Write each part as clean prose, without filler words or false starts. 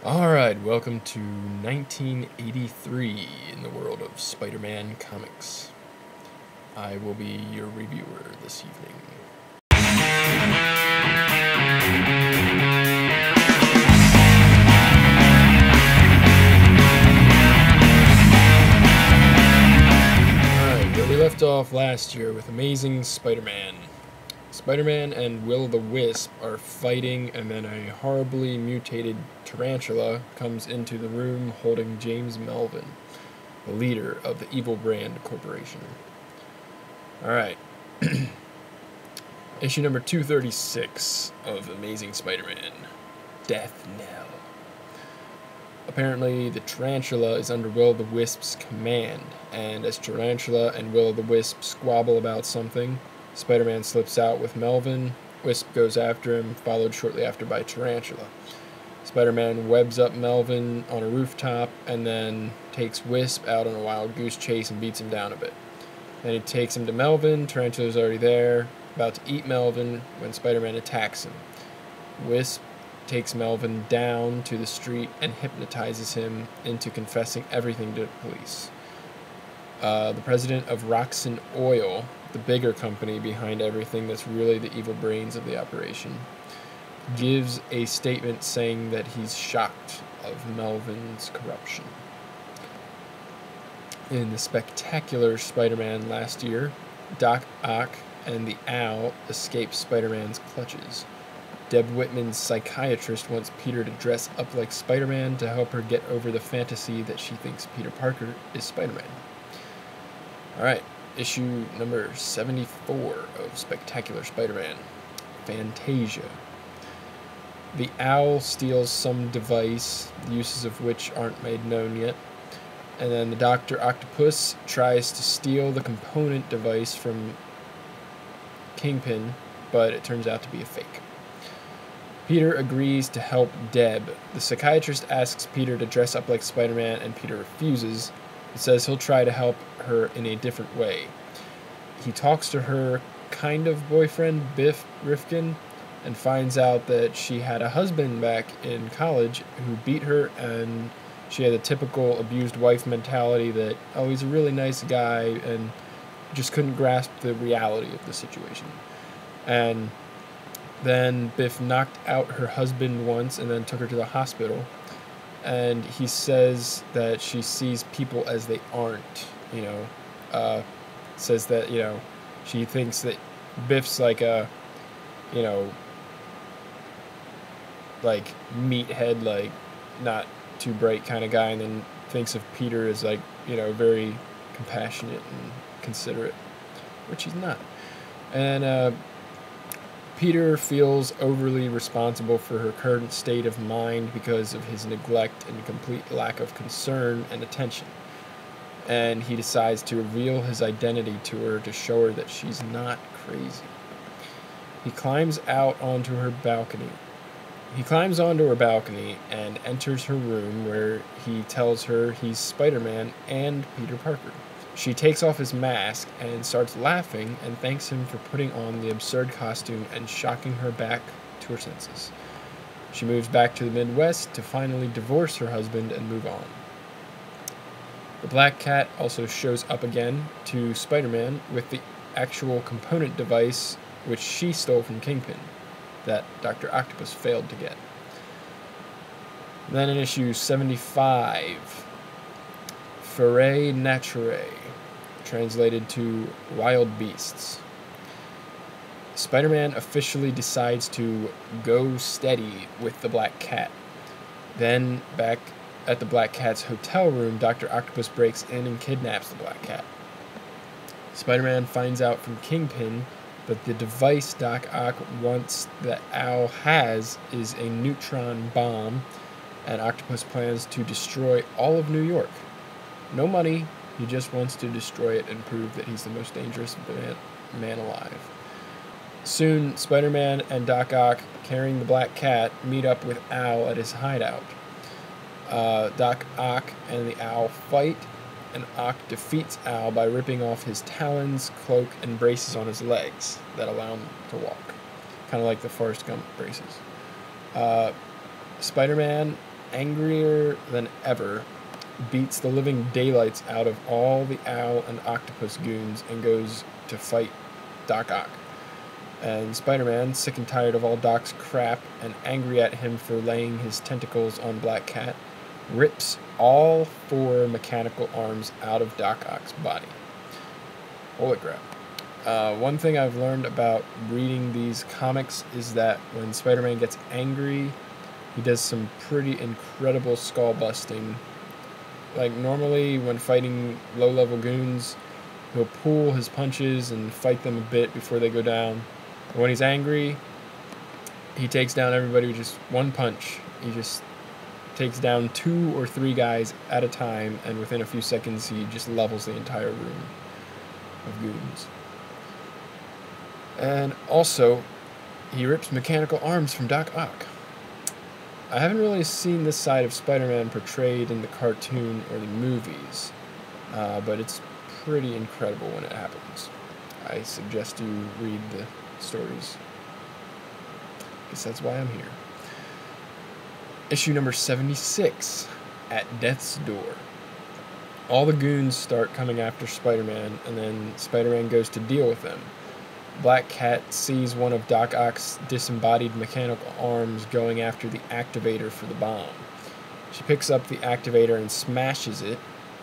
Alright, welcome to 1983 in the world of Spider-Man comics. I will be your reviewer this evening. Alright, where we left off last year with Amazing Spider-Man. Spider-Man and Will-o'-the-Wisp are fighting, and then a horribly mutated tarantula comes into the room holding James Melvin, the leader of the Evil Brand Corporation. Alright. Issue number 236 of Amazing Spider-Man, Death Knell. Apparently, the tarantula is under Will-o'-the-Wisp's command, and as Tarantula and Will-o'-the-Wisp squabble about something, Spider-Man slips out with Melvin. Wisp goes after him, followed shortly after by Tarantula. Spider-Man webs up Melvin on a rooftop and then takes Wisp out on a wild goose chase and beats him down a bit. Then he takes him to Melvin. Tarantula's already there, about to eat Melvin when Spider-Man attacks him. Wisp takes Melvin down to the street and hypnotizes him into confessing everything to the police. The president of Roxxon Oil, the bigger company behind everything that's really the evil brains of the operation, gives a statement saying that he's shocked of Melvin's corruption. In the spectacular Spider-Man last year, Doc Ock and the Owl escape Spider-Man's clutches. Deb Whitman's psychiatrist wants Peter to dress up like Spider-Man to help her get over the fantasy that she thinks Peter Parker is Spider-Man. Alright, issue number 74 of Spectacular Spider-Man, Fantasia. The Owl steals some device, the uses of which aren't made known yet, and then the Dr. Octopus tries to steal the component device from Kingpin, but it turns out to be a fake. Peter agrees to help Deb. The psychiatrist asks Peter to dress up like Spider-Man, and Peter refuses. He says he'll try to help her in a different way. He talks to her kind of boyfriend, Biff Rifkin, and finds out that she had a husband back in college who beat her, and she had a typical abused wife mentality that, oh, he's a really nice guy, and just couldn't grasp the reality of the situation. And then Biff knocked out her husband once and then took her to the hospital. And he says that she sees people as they aren't, says that, she thinks that Biff's like a, like meathead, like not too bright kind of guy, and then thinks of Peter as like, very compassionate and considerate, which he's not. And Peter feels overly responsible for her current state of mind because of his neglect and complete lack of concern and attention. And he decides to reveal his identity to her to show her that she's not crazy. He climbs onto her balcony and enters her room, where he tells her he's Spider-Man and Peter Parker. She takes off his mask and starts laughing and thanks him for putting on the absurd costume and shocking her back to her senses. She moves back to the Midwest to finally divorce her husband and move on. The Black Cat also shows up again to Spider-Man with the actual component device which she stole from Kingpin that Dr. Octopus failed to get. Then in issue 75, Foray Nature, translated to Wild Beasts. Spider-Man officially decides to go steady with the Black Cat. Then, back at the Black Cat's hotel room, Dr. Octopus breaks in and kidnaps the Black Cat. Spider-Man finds out from Kingpin that the device Doc Ock wants that Owl has is a neutron bomb, and Octopus plans to destroy all of New York. No money, he just wants to destroy it and prove that he's the most dangerous man alive. Soon, Spider-Man and Doc Ock, carrying the Black Cat, meet up with Owl at his hideout. Doc Ock and the Owl fight, and Ock defeats Owl by ripping off his talons, cloak, and braces on his legs that allow him to walk. Kind of like the Forrest Gump braces. Spider-Man angrier than ever, beats the living daylights out of all the Owl and Octopus goons and goes to fight Doc Ock. And Spider-Man, sick and tired of all Doc's crap and angry at him for laying his tentacles on Black Cat, rips all 4 mechanical arms out of Doc Ock's body. Holy crap. One thing I've learned about reading these comics is that when Spider-Man gets angry, he does some pretty incredible skull busting. Like, normally when fighting low-level goons, he'll pull his punches and fight them a bit before they go down. But when he's angry, he takes down everybody with just one punch. He just takes down 2 or 3 guys at a time, and within a few seconds he just levels the entire room of goons. And also, he rips mechanical arms from Doc Ock. I haven't really seen this side of Spider-Man portrayed in the cartoon or the movies, but it's pretty incredible when it happens. I suggest you read the stories. I guess that's why I'm here. Issue number 76, At Death's Door. All the goons start coming after Spider-Man, and then Spider-Man goes to deal with them. Black Cat sees one of Doc Ock's disembodied mechanical arms going after the activator for the bomb. She picks up the activator and smashes it.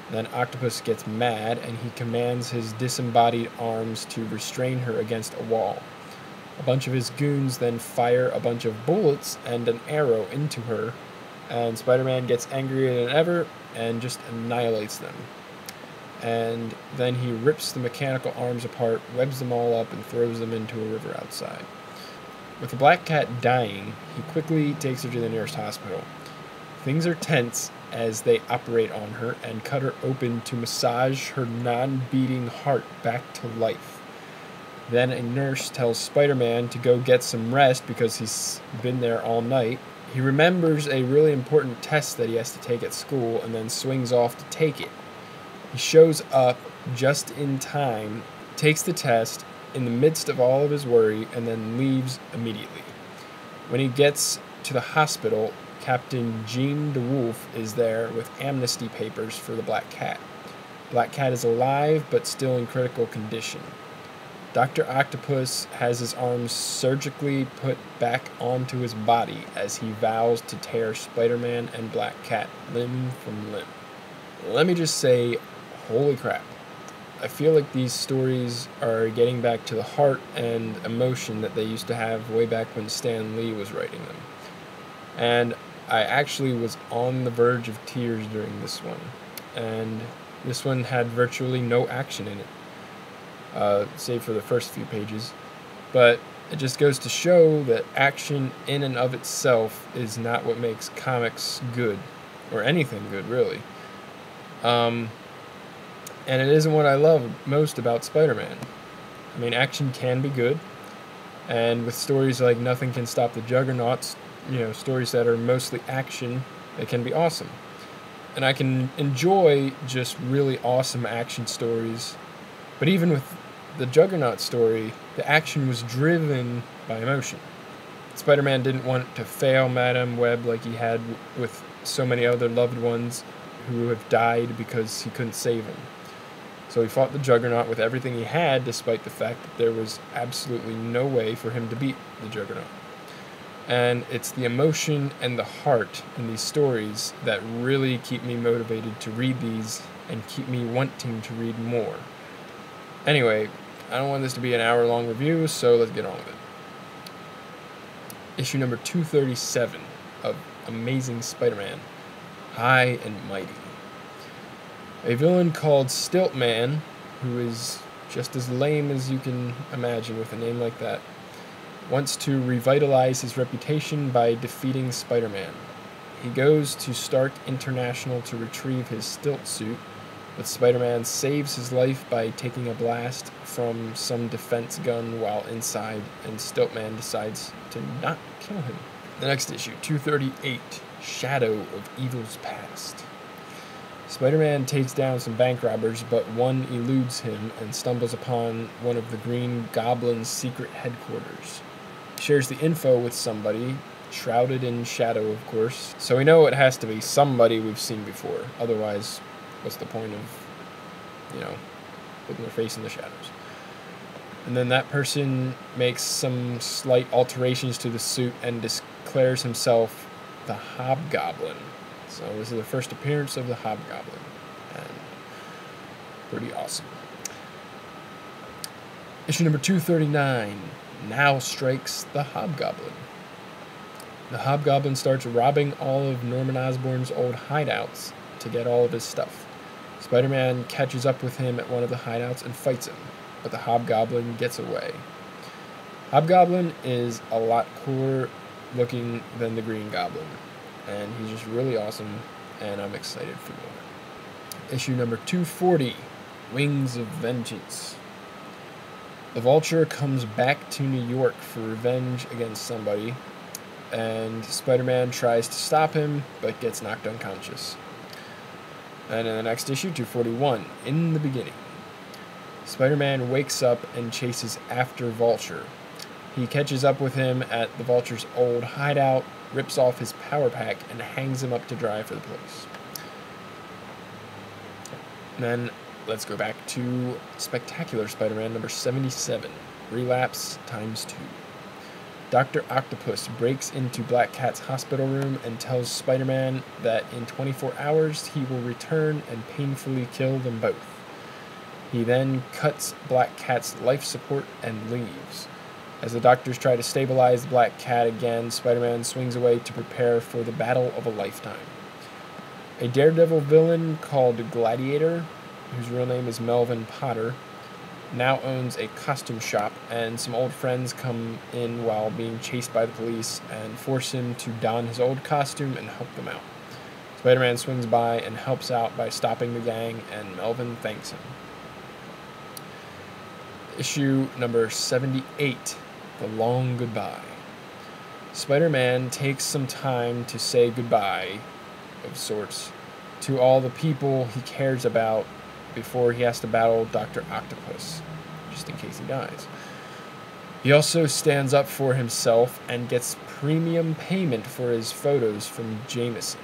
Then Octopus gets mad, and he commands his disembodied arms to restrain her against a wall. A bunch of his goons then fire a bunch of bullets and an arrow into her, and Spider-Man gets angrier than ever and just annihilates them. And then he rips the mechanical arms apart, webs them all up, and throws them into a river outside. With the Black Cat dying, he quickly takes her to the nearest hospital. Things are tense as they operate on her and cut her open to massage her non-beating heart back to life. Then a nurse tells Spider-Man to go get some rest because he's been there all night. He remembers a really important test that he has to take at school and then swings off to take it. He shows up just in time, takes the test in the midst of all of his worry, and then leaves immediately. When he gets to the hospital, Captain Jean DeWolf is there with amnesty papers for the Black Cat. Black Cat is alive, but still in critical condition. Dr. Octopus has his arms surgically put back onto his body as he vows to tear Spider-Man and Black Cat limb from limb. Let me just say, holy crap. I feel like these stories are getting back to the heart and emotion that they used to have way back when Stan Lee was writing them. And I actually was on the verge of tears during this one. And this one had virtually no action in it, save for the first few pages. But it just goes to show that action in and of itself is not what makes comics good, or anything good, really. And it isn't what I love most about Spider-Man. I mean, action can be good, and with stories like Nothing Can Stop the Juggernauts, stories that are mostly action, they can be awesome. And I can enjoy just really awesome action stories, but even with the Juggernaut story, the action was driven by emotion. Spider-Man didn't want to fail Madame Web like he had with so many other loved ones who have died because he couldn't save them. So he fought the Juggernaut with everything he had, despite the fact that there was absolutely no way for him to beat the Juggernaut. And it's the emotion and the heart in these stories that really keep me motivated to read these and keep me wanting to read more. Anyway, I don't want this to be an hour-long review, so let's get on with it. Issue number 237 of Amazing Spider-Man, High and Mighty. A villain called Stiltman, who is just as lame as you can imagine with a name like that, wants to revitalize his reputation by defeating Spider-Man. He goes to Stark International to retrieve his stilt suit, but Spider-Man saves his life by taking a blast from some defense gun while inside, and Stiltman decides to not kill him. The next issue, 238, Shadow of Evil's Past. Spider-Man takes down some bank robbers, but one eludes him and stumbles upon one of the Green Goblin's secret headquarters. He shares the info with somebody, shrouded in shadow, of course. So we know it has to be somebody we've seen before. Otherwise, what's the point of, putting their face in the shadows? And then that person makes some slight alterations to the suit and declares himself the Hobgoblin. So this is the first appearance of the Hobgoblin. And pretty awesome. Issue number 239, Now Strikes the Hobgoblin. The Hobgoblin starts robbing all of Norman Osborn's old hideouts to get all of his stuff. Spider-Man catches up with him at one of the hideouts and fights him, but the Hobgoblin gets away. Hobgoblin is a lot cooler looking than the Green Goblin, and he's just really awesome, and I'm excited for more. Issue number 240, Wings of Vengeance. The Vulture comes back to New York for revenge against somebody, and Spider-Man tries to stop him, but gets knocked unconscious. And in the next issue, 241, In the Beginning, Spider-Man wakes up and chases after Vulture. He catches up with him at the Vulture's old hideout, rips off his power pack, and hangs him up to dry for the place. And then let's go back to Spectacular Spider-Man number 77, Relapse ×2. Dr. Octopus breaks into Black Cat's hospital room and tells Spider-Man that in 24 hours he will return and painfully kill them both. He then cuts Black Cat's life support and leaves. As the doctors try to stabilize Black Cat again, Spider-Man swings away to prepare for the battle of a lifetime. A Daredevil villain called Gladiator, whose real name is Melvin Potter, now owns a costume shop, and some old friends come in while being chased by the police and force him to don his old costume and help them out. Spider-Man swings by and helps out by stopping the gang, and Melvin thanks him. Issue number 78, The Long Goodbye. Spider-Man takes some time to say goodbye, of sorts, to all the people he cares about before he has to battle Dr. Octopus, just in case he dies. He also stands up for himself and gets premium payment for his photos from Jameson.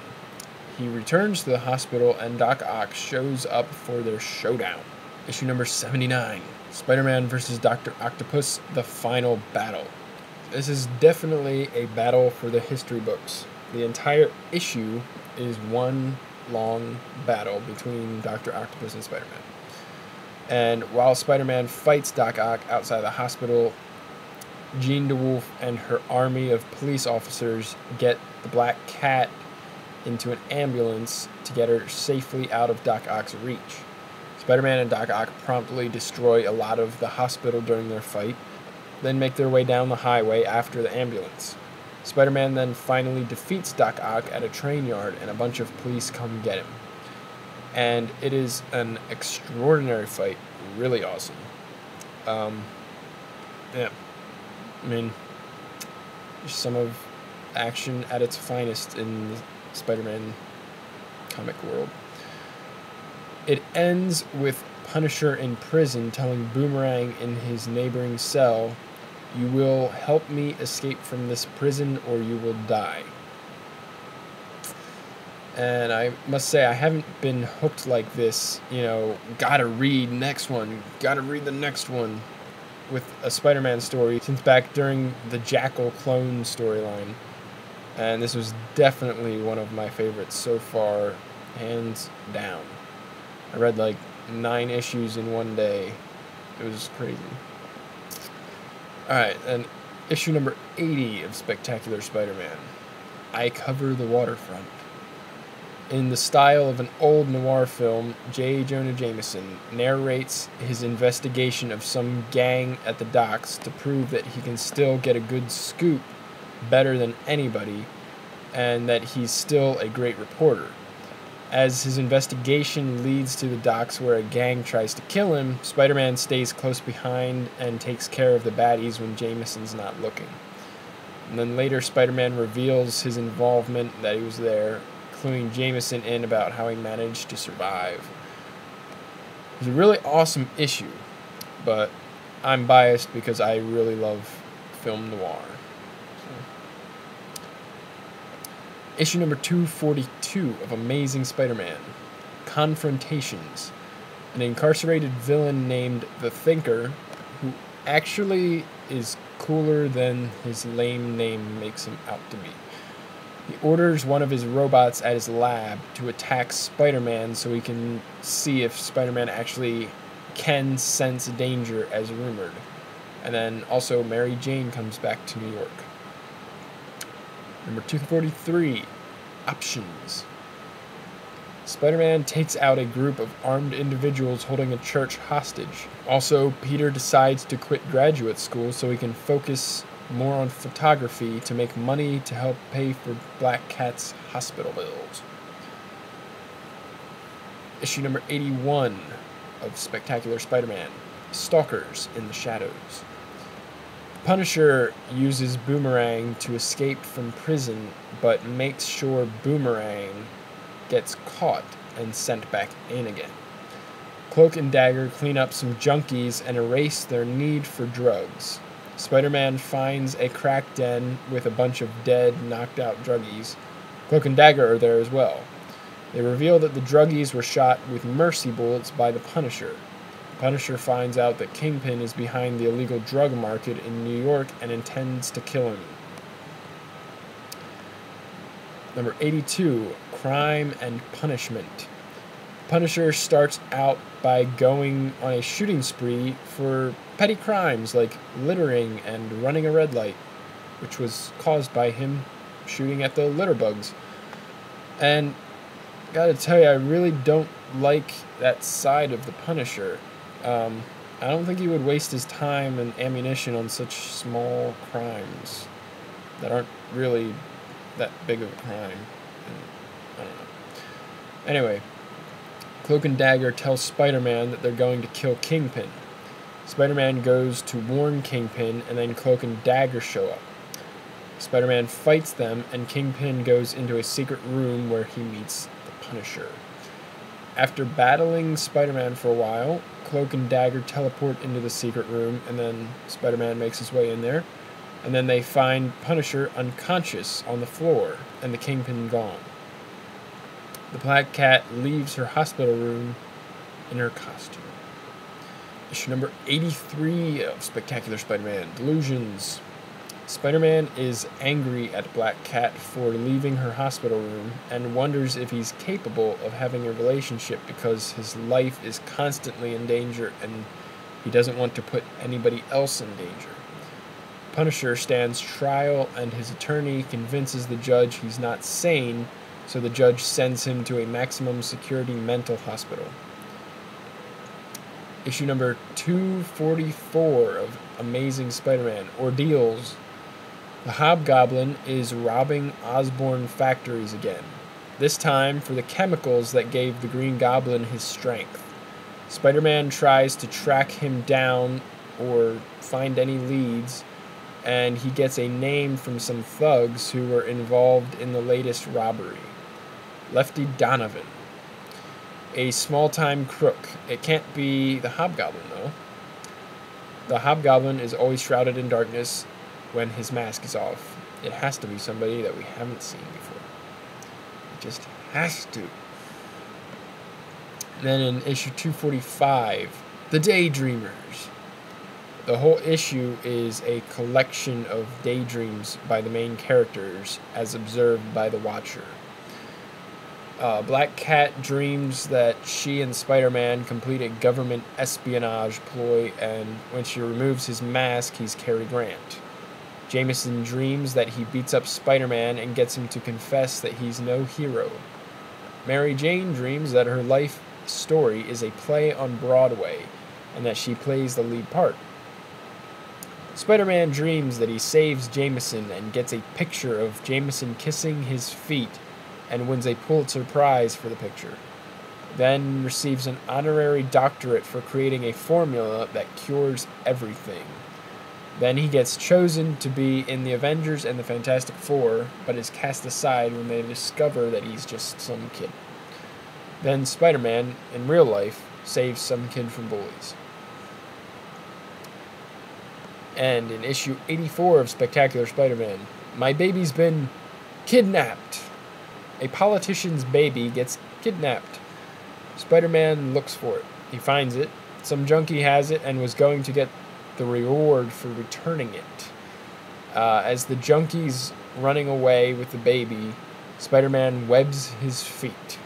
He returns to the hospital and Doc Ock shows up for their showdown. Issue number 79, Spider-Man vs. Dr. Octopus, The Final Battle. This is definitely a battle for the history books. The entire issue is one long battle between Dr. Octopus and Spider-Man. And while Spider-Man fights Doc Ock outside the hospital, Jean DeWolf and her army of police officers get the Black Cat into an ambulance to get her safely out of Doc Ock's reach. Spider-Man and Doc Ock promptly destroy a lot of the hospital during their fight, then make their way down the highway after the ambulance. Spider-Man then finally defeats Doc Ock at a train yard, and a bunch of police come get him. And it is an extraordinary fight, really awesome. Yeah, I mean, just some of action at its finest in the Spider-Man comic world. It ends with Punisher in prison telling Boomerang in his neighboring cell, "You will help me escape from this prison or you will die." And I must say, I haven't been hooked like this, gotta read next one, gotta read the next one, with a Spider-Man story since back during the Jackal clone storyline. And this was definitely one of my favorites so far, hands down. I read like 9 issues in one day. It was crazy. Alright, and issue number 80 of Spectacular Spider-Man, I Cover the Waterfront. In the style of an old noir film, J. Jonah Jameson narrates his investigation of some gang at the docks to prove that he can still get a good scoop better than anybody, and that he's still a great reporter. As his investigation leads to the docks where a gang tries to kill him, Spider-Man stays close behind and takes care of the baddies when Jameson's not looking. And then later, Spider-Man reveals his involvement, that he was there, cluing Jameson in about how he managed to survive. It was a really awesome issue, but I'm biased because I really love film noir. Issue number 242 of Amazing Spider-Man, Confrontations. An incarcerated villain named The Thinker, who actually is cooler than his lame name makes him out to be. He orders one of his robots at his lab to attack Spider-Man so he can see if Spider-Man actually can sense danger as rumored. And then also Mary Jane comes back to New York. Number 243, Options. Spider-Man takes out a group of armed individuals holding a church hostage. Also, Peter decides to quit graduate school so he can focus more on photography to make money to help pay for Black Cat's hospital bills. Issue number 81 of Spectacular Spider-Man, Stalkers in the Shadows. Punisher uses Boomerang to escape from prison, but makes sure Boomerang gets caught and sent back in again. Cloak and Dagger clean up some junkies and erase their need for drugs. Spider-Man finds a crack den with a bunch of dead, knocked-out druggies. Cloak and Dagger are there as well. They reveal that the druggies were shot with mercy bullets by the Punisher. Punisher finds out that Kingpin is behind the illegal drug market in New York and intends to kill him. Number 82, Crime and Punishment. Punisher starts out by going on a shooting spree for petty crimes like littering and running a red light, which was caused by him shooting at the litter bugs. And gotta tell you, I really don't like that side of the Punisher. I don't think he would waste his time and ammunition on such small crimes that aren't really that big of a crime. I don't know. Anyway, Cloak and Dagger tell Spider-Man that they're going to kill Kingpin. Spider-Man goes to warn Kingpin, and then Cloak and Dagger show up. Spider-Man fights them, and Kingpin goes into a secret room where he meets the Punisher. After battling Spider-Man for a while, Cloak and Dagger teleport into the secret room, and then Spider-Man makes his way in there. And then they find Punisher unconscious on the floor, and the Kingpin gone. The Black Cat leaves her hospital room in her costume. Issue number 83 of Spectacular Spider-Man, Delusions. Spider-Man is angry at Black Cat for leaving her hospital room and wonders if he's capable of having a relationship because his life is constantly in danger and he doesn't want to put anybody else in danger. Punisher stands trial and his attorney convinces the judge he's not sane, so the judge sends him to a maximum security mental hospital. Issue number 244 of Amazing Spider-Man, Ordeals. The Hobgoblin is robbing Osborn factories again, this time for the chemicals that gave the Green Goblin his strength. Spider-Man tries to track him down or find any leads, and he gets a name from some thugs who were involved in the latest robbery. Lefty Donovan. A small-time crook. It can't be the Hobgoblin, though. The Hobgoblin is always shrouded in darkness when his mask is off. It has to be somebody that we haven't seen before. It just has to. And then in issue 245, The Daydreamers. The whole issue is a collection of daydreams by the main characters as observed by the Watcher. Black Cat dreams that she and Spider-Man complete a government espionage ploy, and when she removes his mask, he's Cary Grant. Jameson dreams that he beats up Spider-Man and gets him to confess that he's no hero. Mary Jane dreams that her life story is a play on Broadway, and that she plays the lead part. Spider-Man dreams that he saves Jameson and gets a picture of Jameson kissing his feet and wins a Pulitzer Prize for the picture. Then receives an honorary doctorate for creating a formula that cures everything. Then he gets chosen to be in the Avengers and the Fantastic Four, but is cast aside when they discover that he's just some kid. Then Spider-Man, in real life, saves some kid from bullies. And in issue 84 of Spectacular Spider-Man, My Baby's Been Kidnapped. A politician's baby gets kidnapped. Spider-Man looks for it. He finds it. Some junkie has it and was going to get the reward for returning it. As the junkie's running away with the baby, Spider-Man webs his feet.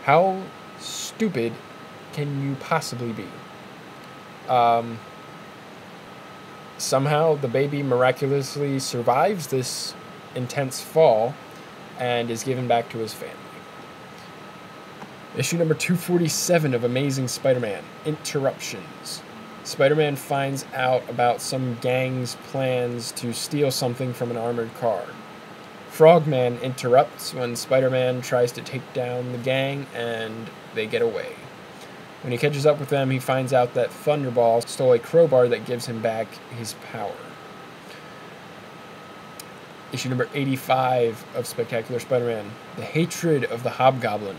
How stupid can you possibly be? Somehow the baby miraculously survives this intense fall and is given back to his family. Issue number 247 of Amazing Spider-Man, Interruptions. Spider-Man finds out about some gang's plans to steal something from an armored car. Frogman interrupts when Spider-Man tries to take down the gang, and they get away. When he catches up with them, he finds out that Thunderball stole a crowbar that gives him back his power. Issue number 85 of Spectacular Spider-Man, The Hatred of the Hobgoblin.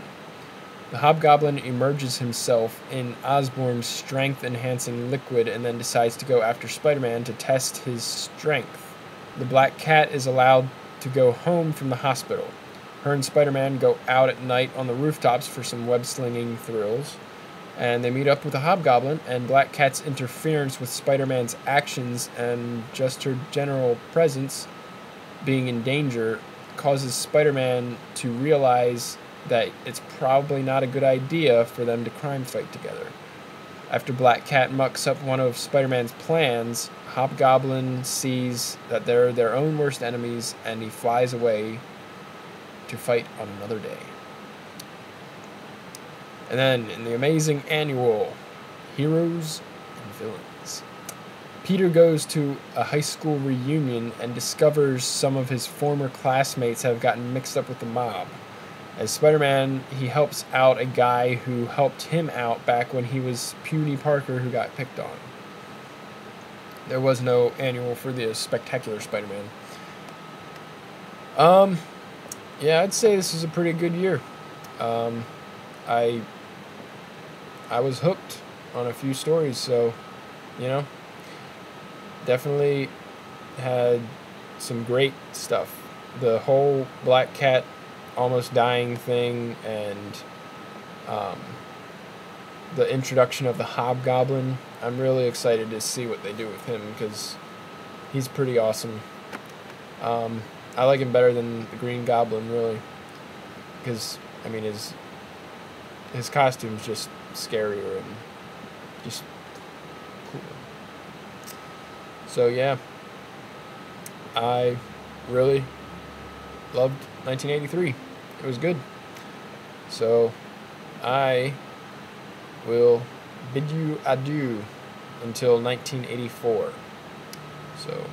The Hobgoblin emerges himself in Osborn's strength-enhancing liquid and then decides to go after Spider-Man to test his strength. The Black Cat is allowed to go home from the hospital. Her and Spider-Man go out at night on the rooftops for some web-slinging thrills, and they meet up with the Hobgoblin, and Black Cat's interference with Spider-Man's actions and just her general presence being in danger causes Spider-Man to realize that it's probably not a good idea for them to crime fight together. After Black Cat mucks up one of Spider-Man's plans, Hobgoblin sees that they're their own worst enemies, and he flies away to fight on another day. And then, in the Amazing Annual, Heroes and Villains. Peter goes to a high school reunion and discovers some of his former classmates have gotten mixed up with the mob. As Spider-Man, he helps out a guy who helped him out back when he was puny Parker who got picked on. There was no annual for the Spectacular Spider-Man. Yeah, I'd say this is a pretty good year. I was hooked on a few stories, so, definitely had some great stuff. The whole Black Cat almost dying thing, and the introduction of the Hobgoblin. I'm really excited to see what they do with him because he's pretty awesome. I like him better than the Green Goblin, really, because his costume's just scarier and just cool. So yeah, I really loved 1983. It was good. So I will bid you adieu until 1984. So